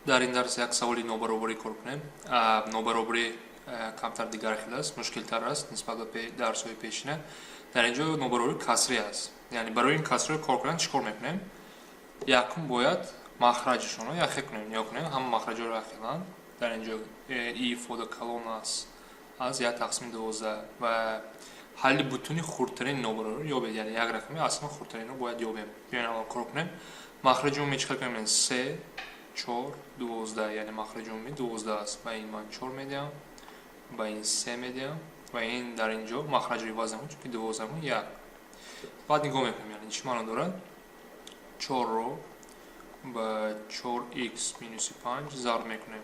дар ин дарс як саволи нобаробарӣ кор кунем. Нобаробарӣ камтар дигар хел аст, мушкилтар аст нисбат ба дарсҳои пешина. Дар ин ҷо нобаробарӣ касрӣ аст. Яъне барои ин касриро кор кунан чӣ кор мекунем? Якум бояд махраҷашонро яхе кунем. Нигоҳ кунем, ҳама махраҷҳоро яхеланд. Дар ин ҷо ифода калон аст аз 1/12 ва ҳалли бутуни хурдтарини нобаробарро ёбед. Яъне як рақами аслан хурдтаринро бояд ёбем. Биёед аввал кор кунем. Махраҷи умумӣ чӣ кар кунем? 3, 4, 12, яъне махраҷи умумӣ 12 аст. Ба ин ман 4 медиҳам, ба ин 3 медиҳам ва ин дар ин ҷо махраҷи вазамон чунки 12 1. Баъд нигоҳ мекунем, яъне чӣ маъно дорад? 4ро ба 4x минуси 5 зарб мекунем.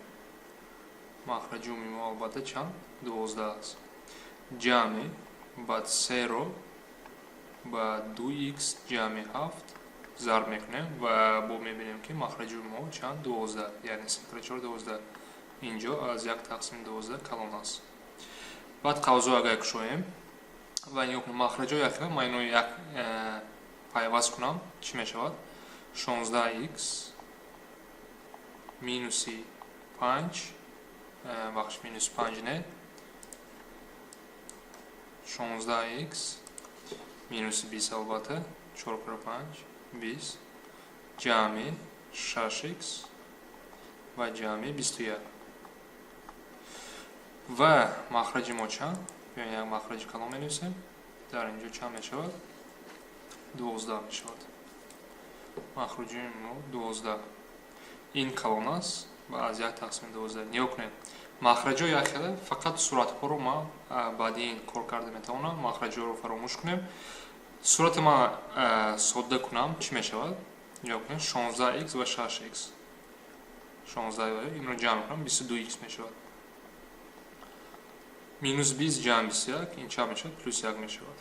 Махраҷи умумӣ мо албатта чанд? 12 аст. Ҷамъи баъд 3ро ба 2x ҷамъи 7 зарб мекунем ва бо мебинем ки махраҷи мо чанд? 12, яъне 3 × 4 12. Инҷо аз 1/12 калон аст. Баъд қавзҳо агар кушоем ва нигоҳ кунем махраҷҳо яхела ман ино як пайваст кунам, чӣ мешавад? 16x минуси 5 бахш минус 5 не 16x минуси 20 албатта 4 × 5 20 ҷамъи 6x ва ҷамъи 21 ва махраҷи мо чанд? Биёем як махраҷи калон менависем. Дар ин ҷо чанд мешавад? 12 мешавад. Махраҷи мо 12. Ин калон аст ва аз 1/12. Нигоҳ кунем. Махраҷҳо яхела фақат суратҳоро ман баъди ин кор карда метавонам махраҷҳоро фаромӯш кунем. Сурати ман содда кунам, чӣ мешавад? Нигоҳ кунем 16x ва 6x. 16 ва инро ҷамъ кунам 22x мешавад. Минус 20 ҷамъ 21 ин чанд мешавад? Плюс 1 мешавад.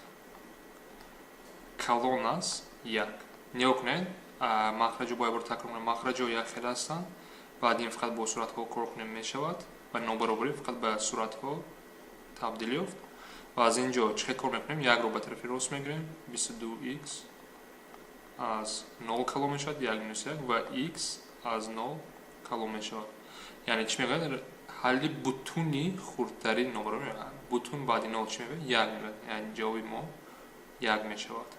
Калон аст 1. Нигоҳ кунед, махраҷҳо бо ябор такрор кунем. Махраҷҳо яхела ҳастанд. Баъд ин фақат бо суратҳо кор кунем мешавад ва нобаробарӣ фақат ба суратҳо табдил ёфт. ва аз ин ҷо чӣ кор мекунем? Якро ба тарафи рост мегирем. 22x аз 0 калон мешавад 1 минус 1 ва x аз 0 калон мешавад. Яъне чӣ мегӯяд? ҳалли бутуни хурдтарини нобаробарӣ. Бутун баъди 0 чӣ мегӯяд? 1 мегӯяд. Яъне ҷавоби мо 1 мешавад.